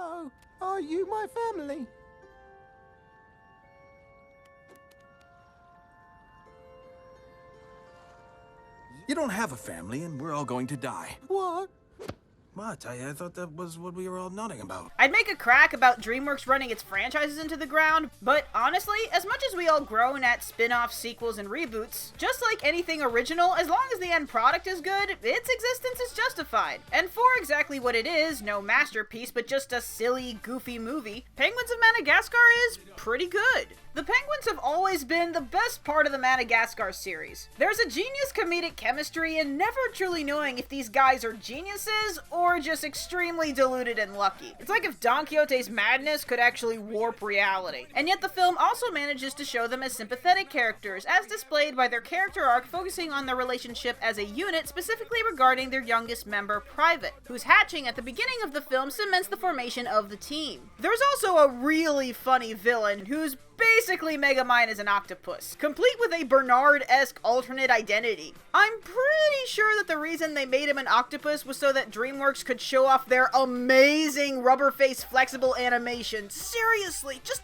So, are you my family? You don't have a family, and we're all going to die. What? What? I thought that was what we were all nodding about. I'd make a crack about DreamWorks running its franchises into the ground, but honestly, as much as we all groan at spin-offs, sequels, and reboots, just like anything original, as long as the end product is good, its existence is justified. And for exactly what it is, no masterpiece, but just a silly, goofy movie, Penguins of Madagascar is pretty good. The Penguins have always been the best part of the Madagascar series. There's a genius comedic chemistry and never truly knowing if these guys are geniuses or just extremely deluded and lucky. It's like if Don Quixote's madness could actually warp reality. And yet the film also manages to show them as sympathetic characters, as displayed by their character arc focusing on their relationship as a unit, specifically regarding their youngest member, Private, whose hatching at the beginning of the film cements the formation of the team. There's also a really funny villain who's basically Megamind as an octopus, complete with a Bernard-esque alternate identity. I'm pretty sure that the reason they made him an octopus was so that DreamWorks could show off their amazing rubber face flexible animation. Seriously, just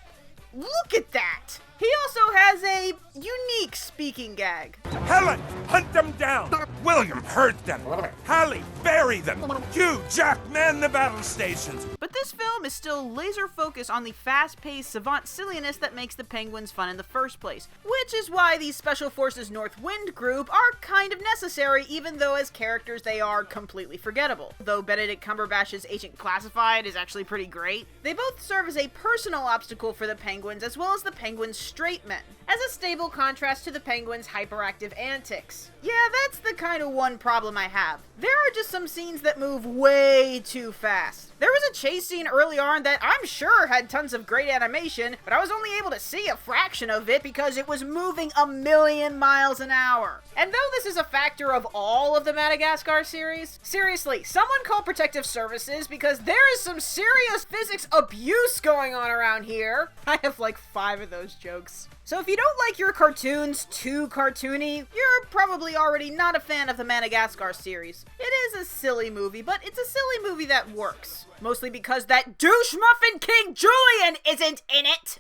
look at that! He also has a unique speaking gag. Helen, hunt them down! William, hurt them! Hallie, bury them! Hugh, Jack, man the battle stations! But this film is still laser focused on the fast-paced savant silliness that makes the Penguins fun in the first place, which is why the Special Forces North Wind group are kind of necessary, even though as characters they are completely forgettable. Though Benedict Cumberbatch's Agent Classified is actually pretty great, they both serve as a personal obstacle for the Penguins as well as the Penguins' straight men, as a stable contrast to the Penguins' hyperactive antics. Yeah, that's the kind of one problem I have. There are just some scenes that move way too fast. There was a chase scene early on that I'm sure had tons of great animation, but I was only able to see a fraction of it because it was moving 1,000,000 miles an hour. And though this is a factor of all of the Madagascar series, seriously, someone call Protective Services because there is some serious physics abuse going on around here. I have like 5 of those jokes. So if you don't like your cartoons too cartoony, you're probably already not a fan of the Madagascar series. It is a silly movie, but it's a silly movie that works. Mostly because that douche muffin King Julian isn't in it!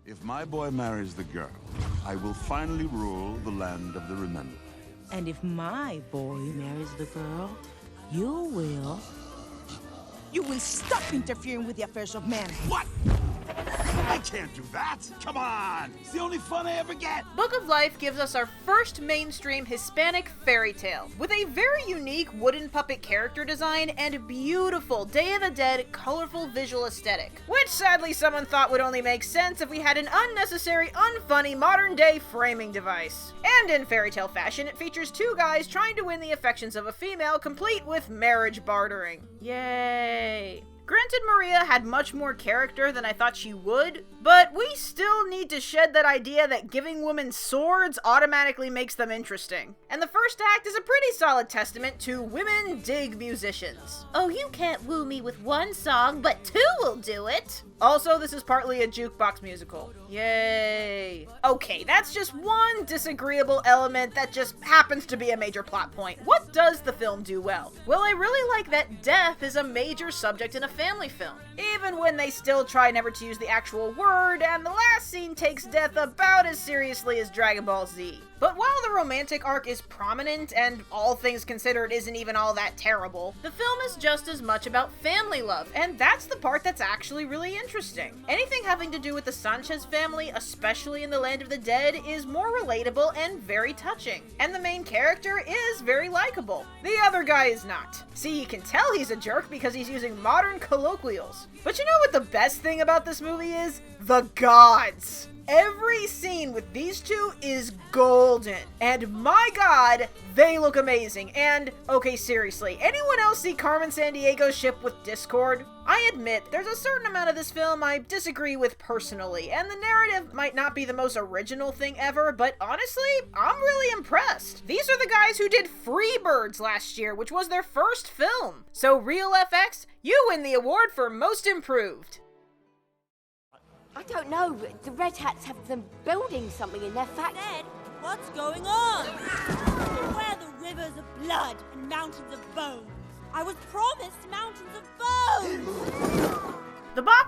If my boy marries the girl, I will finally rule the land of the remembered. And if my boy marries the girl, you will. You will stop interfering with the affairs of men. What? I can't do that! Come on! It's the only fun I ever get! Book of Life gives us our first mainstream Hispanic fairy tale, with a very unique wooden puppet character design and beautiful Day of the Dead colorful visual aesthetic, which sadly someone thought would only make sense if we had an unnecessary, unfunny modern-day framing device. And in fairy tale fashion, it features 2 guys trying to win the affections of a female, complete with marriage bartering. Yay! Granted, Maria had much more character than I thought she would, but we still need to shed that idea that giving women swords automatically makes them interesting. And the first act is a pretty solid testament to women dig musicians. Oh, you can't woo me with 1 song, but 2 will do it. Also, this is partly a jukebox musical. Yay. Okay, that's just one disagreeable element that just happens to be a major plot point. What does the film do well? Well, I really like that death is a major subject in a family film, even when they still try never to use the actual word, and the last scene takes death about as seriously as Dragon Ball Z. But while the romantic arc is prominent, and all things considered isn't even all that terrible, the film is just as much about family love, and that's the part that's actually really interesting. Anything having to do with the Sanchez family, especially in the Land of the Dead, is more relatable and very touching. And the main character is very likable. The other guy is not. See, you can tell he's a jerk because he's using modern colloquials. But you know what the best thing about this movie is? The gods! Every scene with these 2 is golden. And my god, they look amazing. And, okay, seriously, anyone else see Carmen Sandiego's ship with Discord? I admit, there's a certain amount of this film I disagree with personally, and the narrative might not be the most original thing ever, but honestly, I'm really impressed. These are the guys who did Freebirds last year, which was their first film. So, Real FX, you win the award for Most Improved. I don't know. The Red Hats have them building something in their factory. Ned, what's going on? Where are the rivers of blood and mountains of bone? I was promised mountains of bone!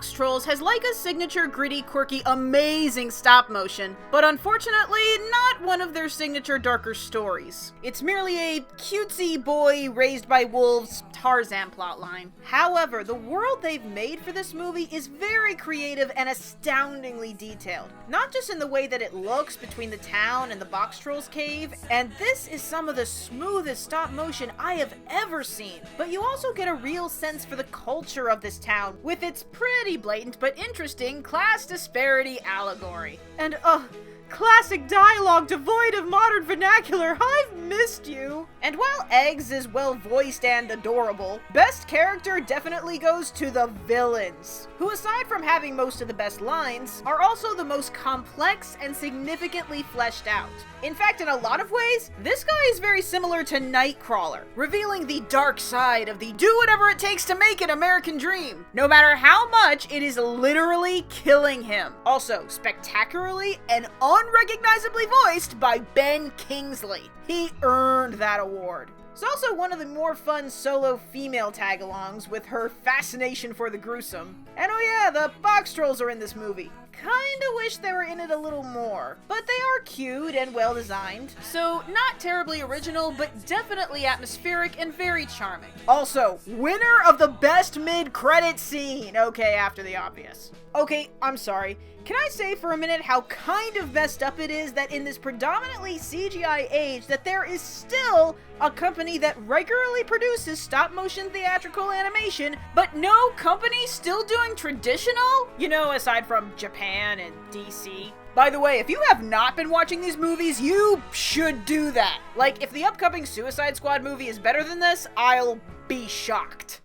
Box Trolls has Laika's signature gritty, quirky, amazing stop motion, but unfortunately not one of their signature darker stories. It's merely a cutesy boy raised by wolves Tarzan plotline. However, the world they've made for this movie is very creative and astoundingly detailed. Not just in the way that it looks between the town and the Box Trolls cave, and this is some of the smoothest stop motion I have ever seen, but you also get a real sense for the culture of this town with its pretty blatant but interesting class disparity allegory. And classic dialogue devoid of modern vernacular, I've missed you! And while Eggs is well voiced and adorable, best character definitely goes to the villains, who aside from having most of the best lines, are also the most complex and significantly fleshed out. In fact, in a lot of ways, this guy is very similar to Nightcrawler, revealing the dark side of the do whatever it takes to make it American dream, no matter how much it is literally killing him. Also, spectacularly and unrecognizably voiced by Ben Kingsley. He earned that award. It's also one of the more fun solo female tag-alongs with her fascination for the gruesome. And oh yeah, the Box Trolls are in this movie. Kinda wish they were in it a little more, but they are cute and well designed. So not terribly original, but definitely atmospheric and very charming. Also, winner of the best mid-credit scene. Okay, after the obvious. Okay, I'm sorry. Can I say for a minute how kind of messed up it is that in this predominantly CGI age that there is still a company that regularly produces stop-motion theatrical animation, but no company still doing traditional? You know, aside from Japan and DC. By the way, if you have not been watching these movies, you should do that. Like, if the upcoming Suicide Squad movie is better than this, I'll be shocked.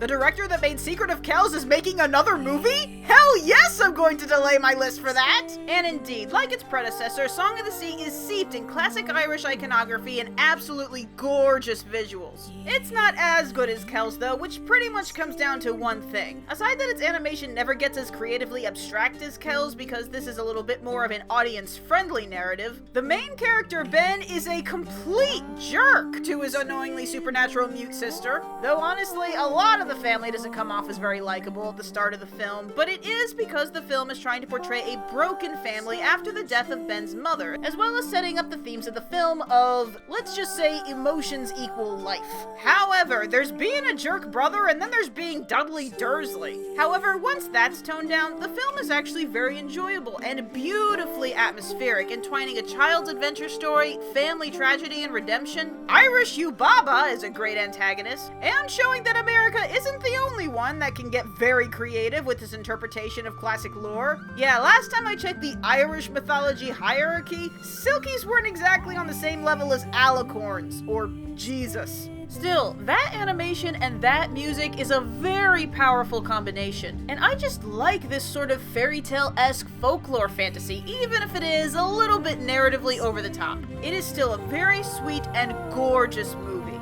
The director that made Secret of Kells is making another movie? Hell yes, I'm going to delay my list for that! And indeed, like its predecessor, Song of the Sea is steeped in classic Irish iconography and absolutely gorgeous visuals. It's not as good as Kells though, which pretty much comes down to one thing. Aside that its animation never gets as creatively abstract as Kells because this is a little bit more of an audience-friendly narrative, the main character Ben is a complete jerk to his unknowingly supernatural mute sister, though honestly, a lot of the family doesn't come off as very likable at the start of the film, but it is because the film is trying to portray a broken family after the death of Ben's mother, as well as setting up the themes of the film of, let's just say, emotions equal life. However, there's being a jerk brother and then there's being Dudley Dursley. However, once that's toned down, the film is actually very enjoyable and beautifully atmospheric, entwining a child's adventure story, family tragedy and redemption. Irish Yubaba is a great antagonist, and showing that America isn't the only one that can get very creative with its interpretation of classic lore. Yeah, last time I checked the Irish mythology hierarchy, Silkies weren't exactly on the same level as Alicorns, or Jesus. Still, that animation and that music is a very powerful combination, and I just like this sort of fairy tale-esque folklore fantasy, even if it is a little bit narratively over the top. It is still a very sweet and gorgeous movie.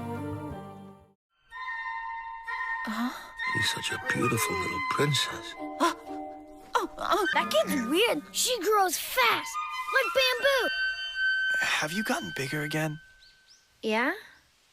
She's such a beautiful little princess. That kid's weird. She grows fast, like bamboo. Have you gotten bigger again? Yeah?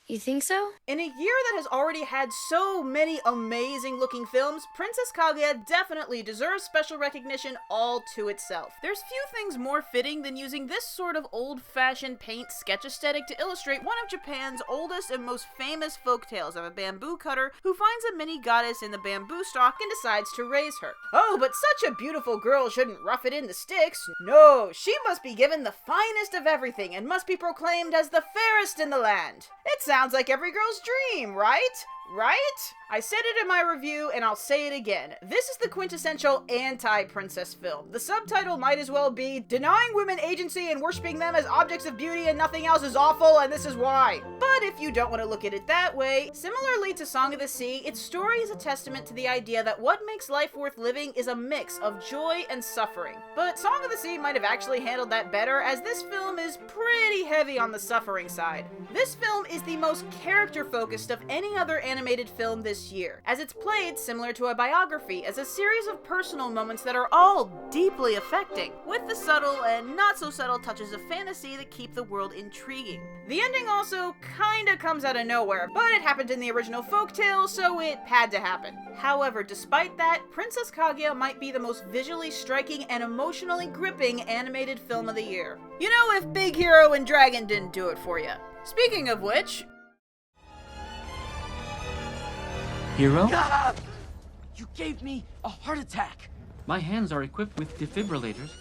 You think so? In a year that has already had so many amazing looking films, Princess Kaguya definitely deserves special recognition all to itself. There's few things more fitting than using this sort of old-fashioned paint sketch aesthetic to illustrate one of Japan's oldest and most famous folktales of a bamboo cutter who finds a mini goddess in the bamboo stalk and decides to raise her. Oh, but such a beautiful girl shouldn't rough it in the sticks. No, she must be given the finest of everything and must be proclaimed as the fairest in the land. It sounds like every girl's dream, right? Right? I said it in my review, and I'll say it again. This is the quintessential anti-princess film. The subtitle might as well be, Denying Women Agency and Worshipping Them as Objects of Beauty and Nothing Else is Awful, and This is Why. But if you don't want to look at it that way, similarly to Song of the Sea, its story is a testament to the idea that what makes life worth living is a mix of joy and suffering. But Song of the Sea might have actually handled that better, as this film is pretty heavy on the suffering side. This film is the most character-focused of any other animation animated film this year, as it's played similar to a biography as a series of personal moments that are all deeply affecting, with the subtle and not so subtle touches of fantasy that keep the world intriguing. The ending also kinda comes out of nowhere, but it happened in the original folktale, so it had to happen. However, despite that, Princess Kaguya might be the most visually striking and emotionally gripping animated film of the year. You know, if Big Hero and Dragon didn't do it for you. Speaking of which... Hero? You gave me a heart attack! My hands are equipped with defibrillators.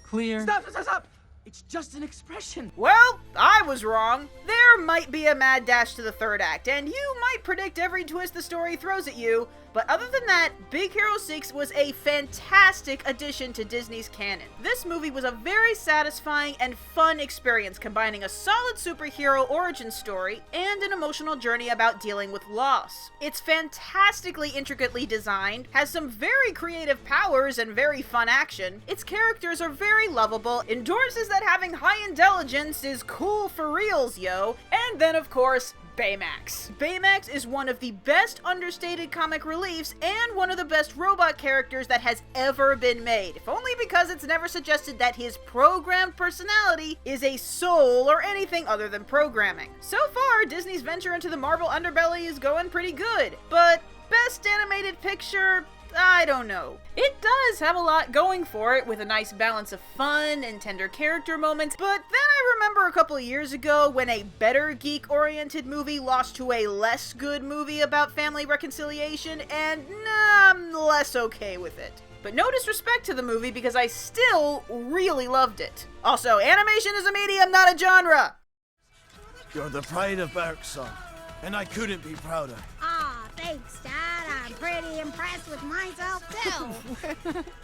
Clear. Stop! It's just an expression. Well, I was wrong. There might be a mad dash to the third act, and you might predict every twist the story throws at you, but other than that, Big Hero 6 was a fantastic addition to Disney's canon. This movie was a very satisfying and fun experience, combining a solid superhero origin story and an emotional journey about dealing with loss. It's fantastically intricately designed, has some very creative powers and very fun action, its characters are very lovable, endorses that having high intelligence is cool for reals, yo, and then of course, Baymax. Baymax is one of the best understated comic reliefs and one of the best robot characters that has ever been made, if only because it's never suggested that his programmed personality is a soul or anything other than programming. So far, Disney's venture into the Marvel underbelly is going pretty good, but best animated picture? I don't know. It does have a lot going for it, with a nice balance of fun and tender character moments, but then I remember a couple years ago when a better geek-oriented movie lost to a less good movie about family reconciliation, and I'm less okay with it. But no disrespect to the movie, because I still really loved it. Also, animation is a medium, not a genre! You're the pride of Bergson, and I couldn't be prouder. Thanks, Dad. I'm pretty impressed with myself, too.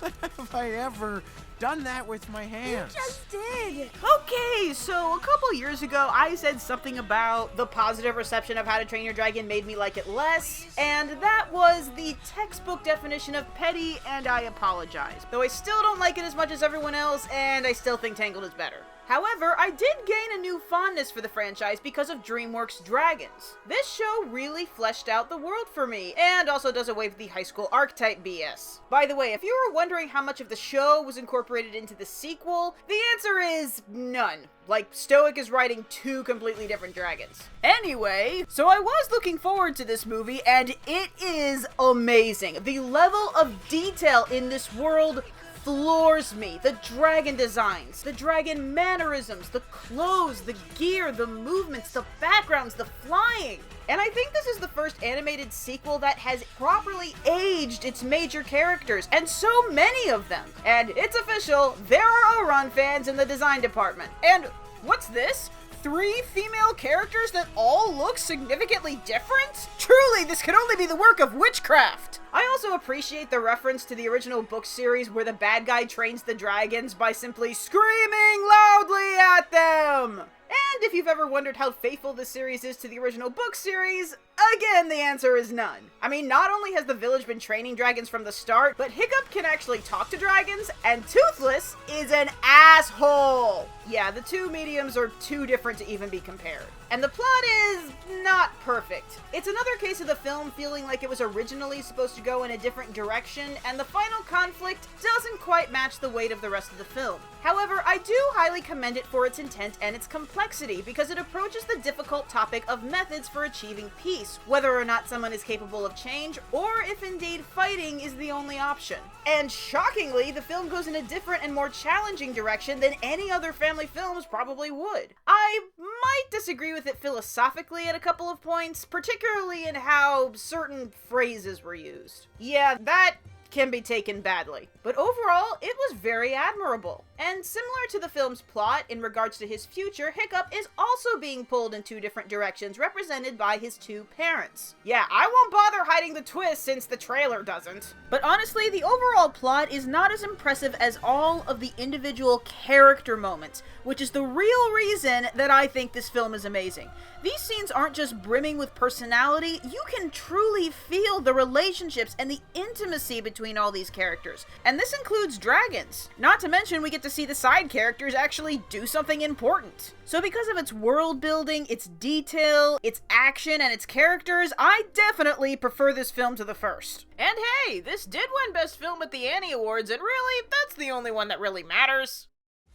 When have I ever done that with my hands? You just did. Okay, so a couple years ago, I said something about the positive reception of How to Train Your Dragon made me like it less, and that was the textbook definition of petty, and I apologize. Though I still don't like it as much as everyone else, and I still think Tangled is better. However, I did gain a new fondness for the franchise because of DreamWorks' Dragons. This show really fleshed out the world for me, and also does away with the high school archetype BS. By the way, if you were wondering how much of the show was incorporated into the sequel, the answer is none. Like, Stoic is writing two completely different dragons. Anyway, so I was looking forward to this movie, and it is amazing. The level of detail in this world floors me. The dragon designs, the dragon mannerisms, the clothes, the gear, the movements, the backgrounds, the flying. And I think this is the first animated sequel that has properly aged its major characters, and so many of them. And it's official, there are Ouran fans in the design department. And what's this? 3 female characters that all look significantly different? Truly, this could only be the work of witchcraft! I also appreciate the reference to the original book series where the bad guy trains the dragons by simply screaming loudly at them! And if you've ever wondered how faithful this series is to the original book series, again, the answer is none. I mean, not only has the village been training dragons from the start, but Hiccup can actually talk to dragons, and Toothless is an asshole! Yeah, the two mediums are too different to even be compared. And the plot is not perfect. It's another case of the film feeling like it was originally supposed to go in a different direction, and the final conflict doesn't quite match the weight of the rest of the film. However, I do highly commend it for its intent and its complexity, because it approaches the difficult topic of methods for achieving peace, whether or not someone is capable of change, or if indeed fighting is the only option. And shockingly, the film goes in a different and more challenging direction than any other family films probably would. I might disagree with it philosophically at a couple of points, particularly in how certain phrases were used. Yeah, that can be taken badly. But overall, it was very admirable. And similar to the film's plot in regards to his future, Hiccup is also being pulled in 2 different directions, represented by his 2 parents. Yeah, I won't bother hiding the twist since the trailer doesn't. But honestly, the overall plot is not as impressive as all of the individual character moments, which is the real reason that I think this film is amazing. These scenes aren't just brimming with personality, you can truly feel the relationships and the intimacy between between all these characters. And this includes dragons. Not to mention, we get to see the side characters actually do something important. So because of its world building, its detail, its action, and its characters, I definitely prefer this film to the first. And hey, this did win Best Film at the Annie Awards, and really, that's the only one that really matters.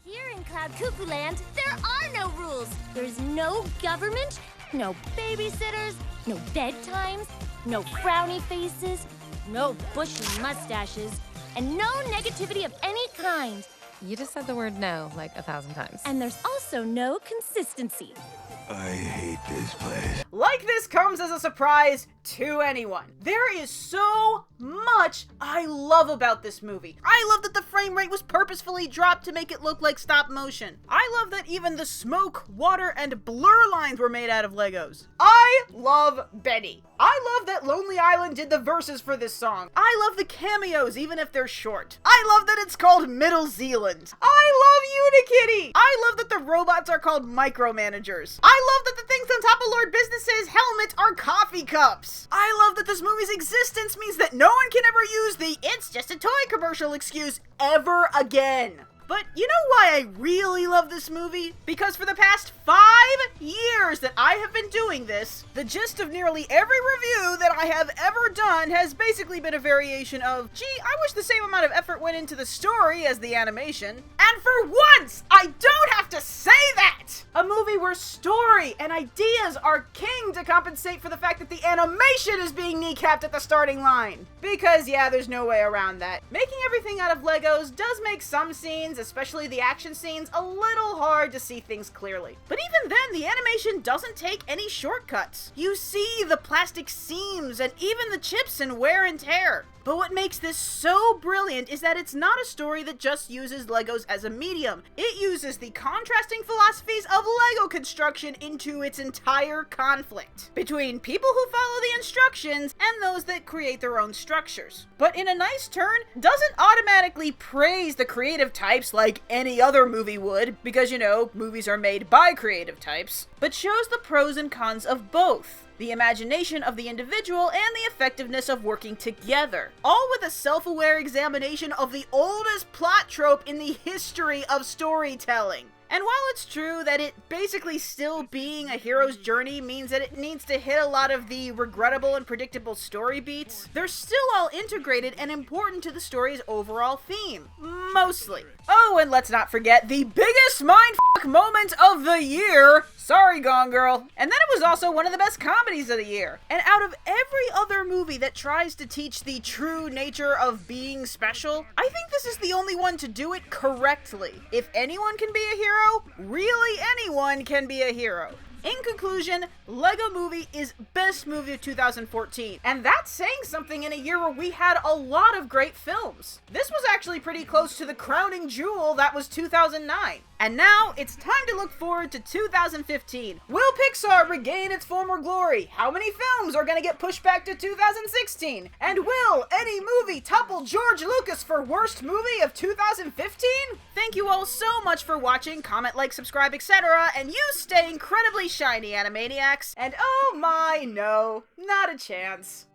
Here in Cloud Cuckoo Land, there are no rules. There's no government, no babysitters, no bedtimes, no frowny faces, no bushy mustaches, and no negativity of any kind. You just said the word no like 1,000 times. And there's also no consistency. I hate this place. Like this comes as a surprise to anyone. There is so much I love about this movie. I love that the frame rate was purposefully dropped to make it look like stop motion. I love that even the smoke, water, and blur lines were made out of Legos. I love Benny. I love that Lonely Island did the verses for this song. I love the cameos, even if they're short. I love that it's called Middle Zealand. I love Unikitty. I love that the robots are called micromanagers. I love that the things on top of Lord Business's helmet are coffee cups. I love that this movie's existence means that no one can ever use the "it's just a toy" commercial excuse ever again. But you know why I really love this movie? Because for the past 5 years that I have been doing this, the gist of nearly every review that I have ever done has basically been a variation of, gee, I wish the same amount of effort went into the story as the animation. And for once, I don't have to say that! A movie where story and ideas are king to compensate for the fact that the animation is being kneecapped at the starting line. Because yeah, there's no way around that. Making everything out of Legos does make some scenes, especially the action scenes, a little hard to see things clearly. But even then, the animation doesn't take any shortcuts. You see the plastic seams and even the chips and wear and tear. But what makes this so brilliant is that it's not a story that just uses Legos as a medium. It uses the contrasting philosophies of Lego construction into its entire conflict between people who follow the instructions and those that create their own structures. But in a nice turn, doesn't automatically praise the creative types like any other movie would, because you know, movies are made by creative types, but shows the pros and cons of both. The imagination of the individual and the effectiveness of working together, all with a self-aware examination of the oldest plot trope in the history of storytelling. And while it's true that it basically still being a hero's journey means that it needs to hit a lot of the regrettable and predictable story beats, they're still all integrated and important to the story's overall theme. Mostly. Oh, and let's not forget the biggest mindfuck moment of the year! Sorry, Gone Girl. And then it was also one of the best comedies of the year. And out of every other movie that tries to teach the true nature of being special, I think this is the only one to do it correctly. If anyone can be a hero, really anyone can be a hero. In conclusion, Lego Movie is best movie of 2014, and that's saying something in a year where we had a lot of great films. This was actually pretty close to the crowning jewel that was 2009. And now, it's time to look forward to 2015. Will Pixar regain its former glory? How many films are gonna get pushed back to 2016? And will any movie topple George Lucas for worst movie of 2015? Thank you all so much for watching, comment, like, subscribe, etc. And you stay incredibly shiny, Animaniacs. And oh my, no, not a chance.